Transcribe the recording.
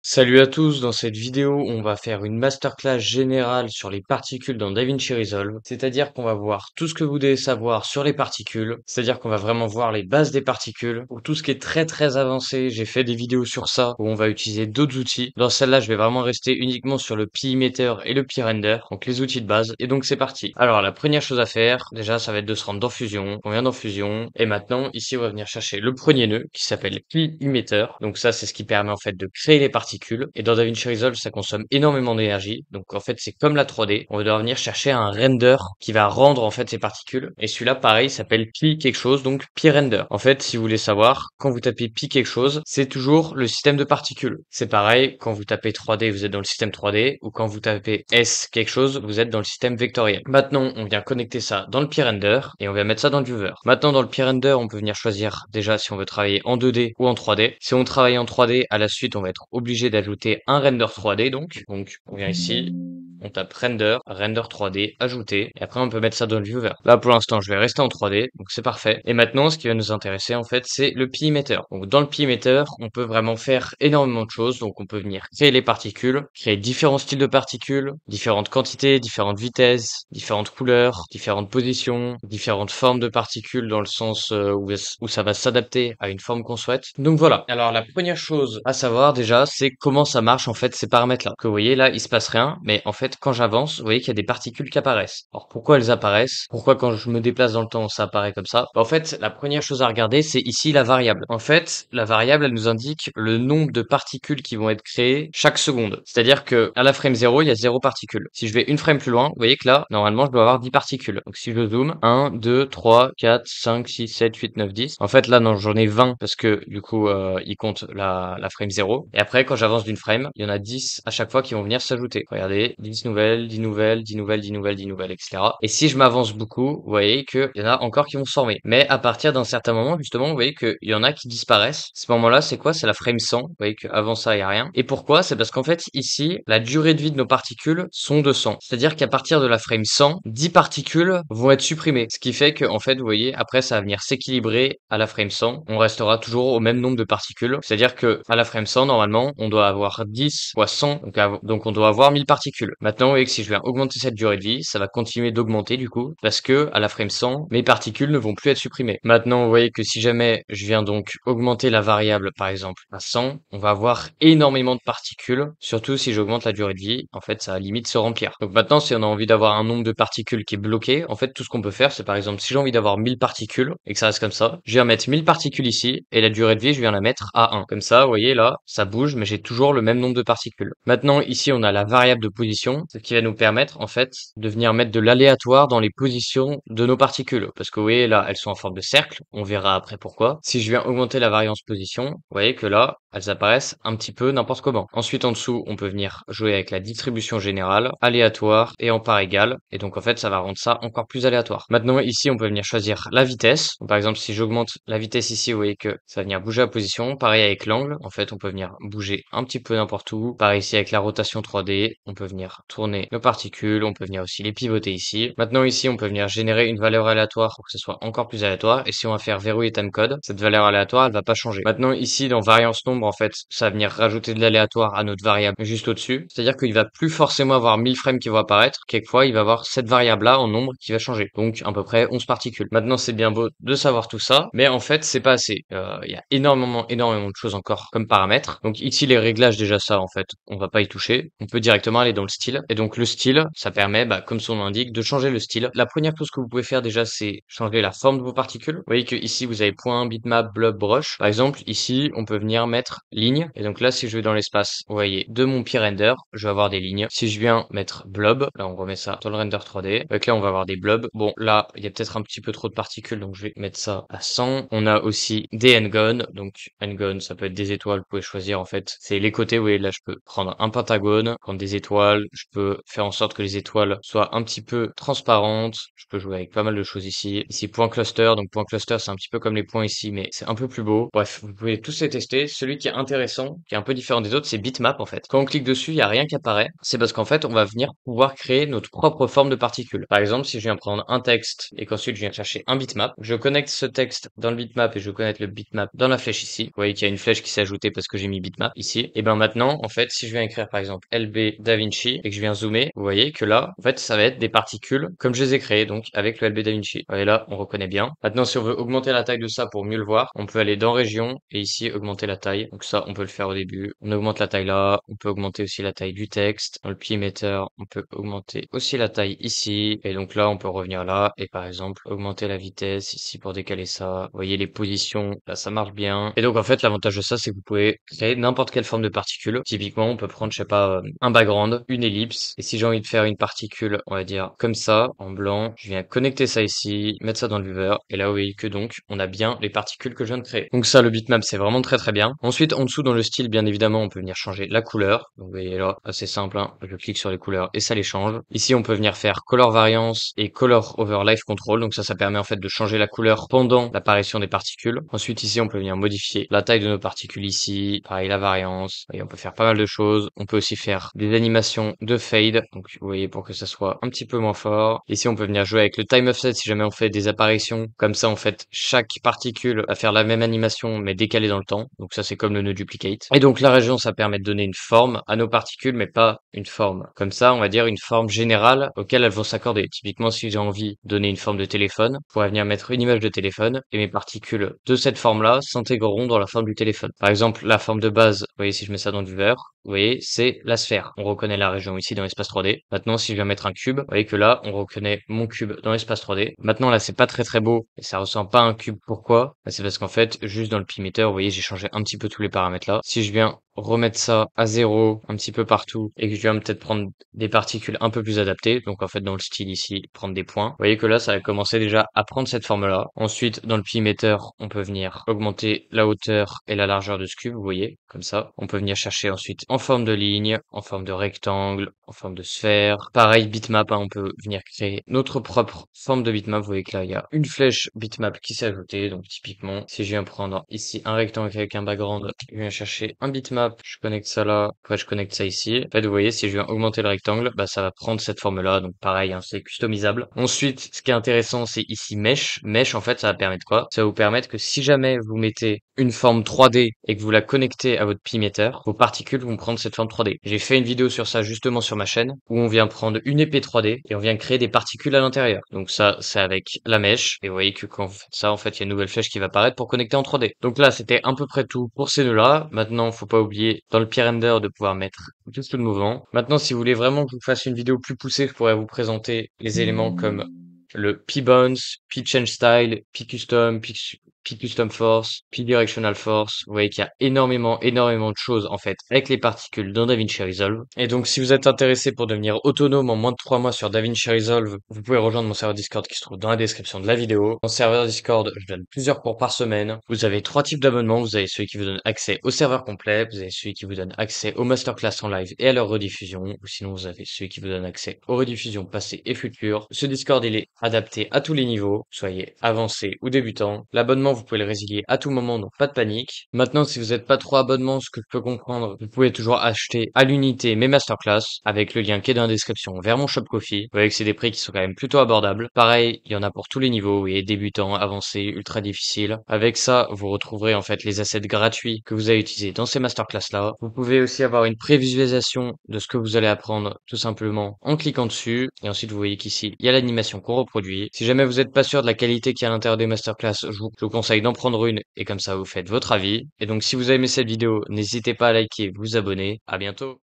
Salut à tous, dans cette vidéo, on va faire une masterclass générale sur les particules dans DaVinci Resolve. C'est-à-dire qu'on va voir tout ce que vous devez savoir sur les particules. C'est-à-dire qu'on va vraiment voir les bases des particules. Pour tout ce qui est très avancé, j'ai fait des vidéos sur ça où on va utiliser d'autres outils. Dans celle-là, je vais vraiment rester uniquement sur le PEmeter et le PRender, donc les outils de base. Et donc c'est parti. Alors la première chose à faire, déjà, ça va être de se rendre dans Fusion. On vient dans Fusion. Et maintenant, ici, on va venir chercher le premier nœud qui s'appelle PEmeter. Donc ça, c'est ce qui permet en fait de créer les particules. Et dans DaVinci Resolve, ça consomme énormément d'énergie. Donc en fait, c'est comme la 3D. On va devoir venir chercher un render qui va rendre en fait ces particules. Et celui-là, pareil, s'appelle pi quelque chose, donc pi render. En fait, si vous voulez savoir, quand vous tapez pi quelque chose, c'est toujours le système de particules. C'est pareil, quand vous tapez 3D, vous êtes dans le système 3D, ou quand vous tapez S quelque chose, vous êtes dans le système vectoriel. Maintenant, on vient connecter ça dans le pi render, et on va mettre ça dans le viewer. Maintenant, dans le pi render, on peut venir choisir déjà si on veut travailler en 2D ou en 3D. Si on travaille en 3D, à la suite, on va être obligé d'ajouter un render 3D donc on vient ici, on tape render 3D, ajouter, et après on peut mettre ça dans le viewer. Là pour l'instant je vais rester en 3D, donc c'est parfait. Et maintenant ce qui va nous intéresser en fait c'est le PEmeter. Donc dans le PEmeter, on peut vraiment faire énormément de choses, donc on peut venir créer les particules, créer différents styles de particules, différentes quantités, différentes vitesses, différentes couleurs, différentes positions, différentes formes de particules dans le sens où ça va s'adapter à une forme qu'on souhaite. Donc voilà. Alors la première chose à savoir déjà, c'est comment ça marche en fait ces paramètres-là. Que vous voyez là, il se passe rien, mais en fait quand j'avance, vous voyez qu'il y a des particules qui apparaissent. Alors pourquoi elles apparaissent? Pourquoi quand je me déplace dans le temps, ça apparaît comme ça? En fait, la première chose à regarder, c'est ici la variable. En fait, la variable, elle nous indique le nombre de particules qui vont être créées chaque seconde. C'est-à-dire que à la frame 0, il y a 0 particules. Si je vais une frame plus loin, vous voyez que là, normalement, je dois avoir 10 particules. Donc si je zoome, 1, 2, 3, 4, 5, 6, 7, 8, 9, 10. En fait, là, non, j'en ai 20 parce que du coup, il compte la frame 0. Et après, quand j'avance d'une frame, il y en a 10 à chaque fois qui vont venir s'ajouter. Regardez, 10 nouvelles, 10 nouvelles, 10 nouvelles, 10 nouvelles, 10 nouvelles, etc. Et si je m'avance beaucoup, vous voyez qu'il y en a encore qui vont se former. Mais à partir d'un certain moment, justement, vous voyez qu'il y en a qui disparaissent. À ce moment-là, c'est quoi? C'est la frame 100. Vous voyez qu'avant ça, il y a rien. Et pourquoi? C'est parce qu'en fait, ici, la durée de vie de nos particules sont de 100. C'est-à-dire qu'à partir de la frame 100, 10 particules vont être supprimées. Ce qui fait que, en fait, vous voyez, après, ça va venir s'équilibrer à la frame 100. On restera toujours au même nombre de particules. C'est-à-dire que à la frame 100, normalement, on doit avoir 10 fois 100. Donc on doit avoir 1000 particules. Maintenant, vous voyez que si je viens augmenter cette durée de vie, ça va continuer d'augmenter du coup, parce que à la frame 100, mes particules ne vont plus être supprimées. Maintenant, vous voyez que si jamais je viens donc augmenter la variable, par exemple, à 100, on va avoir énormément de particules, surtout si j'augmente la durée de vie, en fait, ça va limite se remplir. Donc maintenant, si on a envie d'avoir un nombre de particules qui est bloqué, en fait, tout ce qu'on peut faire, c'est par exemple, si j'ai envie d'avoir 1000 particules, et que ça reste comme ça, je viens mettre 1000 particules ici, et la durée de vie, je viens la mettre à 1. Comme ça, vous voyez, là, ça bouge, mais j'ai toujours le même nombre de particules. Maintenant, ici, on a la variable de position, ce qui va nous permettre, en fait, de venir mettre de l'aléatoire dans les positions de nos particules. Parce que vous voyez, là, elles sont en forme de cercle. On verra après pourquoi. Si je viens augmenter la variance position, vous voyez que là, elles apparaissent un petit peu n'importe comment. Ensuite, en dessous, on peut venir jouer avec la distribution générale, aléatoire et en part égale. Et donc, en fait, ça va rendre ça encore plus aléatoire. Maintenant, ici, on peut venir choisir la vitesse. Donc, par exemple, si j'augmente la vitesse ici, vous voyez que ça va venir bouger la position. Pareil avec l'angle. En fait, on peut venir bouger un petit peu n'importe où. Pareil ici avec la rotation 3D. On peut venir tourner nos particules. On peut venir aussi les pivoter ici. Maintenant, ici, on peut venir générer une valeur aléatoire pour que ce soit encore plus aléatoire. Et si on va faire verrouiller timecode, cette valeur aléatoire, elle va pas changer. Maintenant, ici, dans variance nombre, en fait, ça va venir rajouter de l'aléatoire à notre variable juste au-dessus. C'est-à-dire qu'il va plus forcément avoir 1000 frames qui vont apparaître. Quelquefois, il va avoir cette variable-là en nombre qui va changer. Donc, à peu près 11 particules. Maintenant, c'est bien beau de savoir tout ça, mais en fait, c'est pas assez. Il y a énormément de choses encore comme paramètres. Donc, ici, les réglages, déjà ça, en fait, on va pas y toucher. On peut directement aller dans le style. Et donc, le style, ça permet, bah, comme son nom l'indique, de changer le style. La première chose que vous pouvez faire déjà, c'est changer la forme de vos particules. Vous voyez que ici, vous avez point, bitmap, blob, brush. Par exemple, ici, on peut venir mettre ligne. Et donc là, si je vais dans l'espace, vous voyez, de mon PRender, je vais avoir des lignes. Si je viens mettre blob, là, on remet ça dans le render 3D. Donc là, on va avoir des blobs. Bon, là, il y a peut-être un petit peu trop de particules, donc je vais mettre ça à 100. On a aussi des n-gon. Donc, n-gon, ça peut être des étoiles. Vous pouvez choisir, en fait. C'est les côtés. Vous voyez, là, je peux prendre un pentagone, prendre des étoiles. Je peux faire en sorte que les étoiles soient un petit peu transparentes. Je peux jouer avec pas mal de choses ici. Ici, point cluster. Donc, point cluster, c'est un petit peu comme les points ici, mais c'est un peu plus beau. Bref, vous pouvez tous les tester. Celui celui qui est intéressant, qui est un peu différent des autres, c'est Bitmap en fait. Quand on clique dessus, il y a rien qui apparaît. C'est parce qu'en fait, on va venir pouvoir créer notre propre forme de particule. Par exemple, si je viens prendre un texte et qu'ensuite je viens chercher un bitmap, je connecte ce texte dans le bitmap et je connecte le bitmap dans la flèche ici. Vous voyez qu'il y a une flèche qui s'est ajoutée parce que j'ai mis bitmap ici. Et ben maintenant, en fait, si je viens écrire par exemple LB DaVinci et que je viens zoomer, vous voyez que là, en fait, ça va être des particules comme je les ai créées, donc avec le LB DaVinci. Vous voyez là, on reconnaît bien. Maintenant, si on veut augmenter la taille de ça pour mieux le voir, on peut aller dans région et ici augmenter la taille. Donc ça, on peut le faire au début. On augmente la taille là. On peut augmenter aussi la taille du texte. Dans le pied émetteur, on peut augmenter aussi la taille ici. Et donc là, on peut revenir là et par exemple augmenter la vitesse ici pour décaler ça. Vous voyez les positions, là ça marche bien. Et donc en fait, l'avantage de ça, c'est que vous pouvez créer n'importe quelle forme de particule. Typiquement, on peut prendre, je sais pas, un background, une ellipse. Et si j'ai envie de faire une particule, on va dire comme ça, en blanc, je viens connecter ça ici, mettre ça dans le viewer. Et là, vous voyez que donc, on a bien les particules que je viens de créer. Donc ça, le bitmap, c'est vraiment très très bien. Ensuite, en dessous, dans le style, bien évidemment, on peut venir changer la couleur. Donc vous voyez là, assez simple, hein. Je clique sur les couleurs et ça les change. Ici, on peut venir faire color variance et color over life control. Donc ça permet en fait de changer la couleur pendant l'apparition des particules. Ensuite, ici, on peut venir modifier la taille de nos particules ici. Pareil, la variance. Et on peut faire pas mal de choses. On peut aussi faire des animations de fade. Donc vous voyez, pour que ça soit un petit peu moins fort. Ici, on peut venir jouer avec le time offset si jamais on fait des apparitions. Comme ça, en fait, chaque particule va faire la même animation mais décalée dans le temps. Donc ça, c'est comme le nœud duplicate. Et donc la région, ça permet de donner une forme à nos particules, mais pas une forme. Comme ça, on va dire une forme générale auquel elles vont s'accorder. Typiquement, si j'ai envie de donner une forme de téléphone, je pourrais venir mettre une image de téléphone et mes particules de cette forme-là s'intégreront dans la forme du téléphone. Par exemple, la forme de base, vous voyez, si je mets ça dans le viewer, vous voyez, c'est la sphère. On reconnaît la région ici dans l'espace 3D. Maintenant, si je viens mettre un cube, vous voyez que là, on reconnaît mon cube dans l'espace 3D. Maintenant, là, c'est pas très très beau et ça ressemble pas à un cube. Pourquoi? Bah, c'est parce qu'en fait, juste dans le pimeter, vous voyez, j'ai changé un petit peu tous les paramètres là. Si je viens remettre ça à 0 un petit peu partout et que je viens peut-être prendre des particules un peu plus adaptées, donc en fait dans le style ici prendre des points, vous voyez que là ça va commencer déjà à prendre cette forme là. Ensuite dans le pimeter on peut venir augmenter la hauteur et la largeur de ce cube, vous voyez, comme ça. On peut venir chercher ensuite en forme de ligne, en forme de rectangle, en forme de sphère. Pareil bitmap, hein, on peut venir créer notre propre forme de bitmap. Vous voyez que là il y a une flèche bitmap qui s'est ajoutée, donc typiquement si je viens prendre ici un rectangle avec un background, je viens chercher un bitmap, je connecte ça là, après je connecte ça ici. En fait, vous voyez, si je viens augmenter le rectangle, bah ça va prendre cette forme-là, donc pareil, hein, c'est customisable. Ensuite, ce qui est intéressant, c'est ici Mesh. Mesh, en fait, ça va permettre quoi? Ça va vous permettre que si jamais vous mettez une forme 3D et que vous la connectez à votre pimeter, vos particules vont prendre cette forme 3D. J'ai fait une vidéo sur ça justement sur ma chaîne, où on vient prendre une épée 3D et on vient créer des particules à l'intérieur. Donc ça, c'est avec la Mesh, et vous voyez que quand vous faites ça, en fait, il y a une nouvelle flèche qui va apparaître pour connecter en 3D. Donc là, c'était à peu près tout pour ces nœuds-là. Maintenant, faut pas oublier dans le peer render de pouvoir mettre juste le mouvement. Maintenant, si vous voulez vraiment que je vous fasse une vidéo plus poussée, je pourrais vous présenter les éléments comme le P-Bounce, P-Change Style, P-Custom, P-Custom Force, P-Directional Force. Vous voyez qu'il y a énormément de choses en fait avec les particules dans DaVinci Resolve. Et donc si vous êtes intéressé pour devenir autonome en moins de 3 mois sur DaVinci Resolve, vous pouvez rejoindre mon serveur Discord qui se trouve dans la description de la vidéo. Mon serveur Discord, je donne plusieurs cours par semaine. Vous avez 3 types d'abonnements. Vous avez celui qui vous donne accès au serveur complet, vous avez celui qui vous donne accès aux masterclass en live et à leur rediffusion, ou sinon vous avez celui qui vous donne accès aux rediffusions passées et futures. Ce Discord, il est adapté à tous les niveaux, soyez avancé ou débutant. L'abonnement, vous pouvez le résilier à tout moment, donc pas de panique. Maintenant, si vous n'êtes pas trop abonnement, ce que je peux comprendre, vous pouvez toujours acheter à l'unité mes masterclass avec le lien qui est dans la description vers mon shop Ko-fi. Vous voyez que c'est des prix qui sont quand même plutôt abordables. Pareil, il y en a pour tous les niveaux, et débutants, avancés, ultra difficiles. Avec ça, vous retrouverez en fait les assets gratuits que vous avez utilisés dans ces masterclass là. Vous pouvez aussi avoir une prévisualisation de ce que vous allez apprendre tout simplement en cliquant dessus. Et ensuite, vous voyez qu'ici, il y a l'animation qu'on reproduit. Si jamais vous n'êtes pas sûr de la qualité qu'il y a à l'intérieur des masterclass, je vous conseille d'en prendre une et comme ça vous faites votre avis. Et donc si vous avez aimé cette vidéo, n'hésitez pas à liker et vous abonner. À bientôt.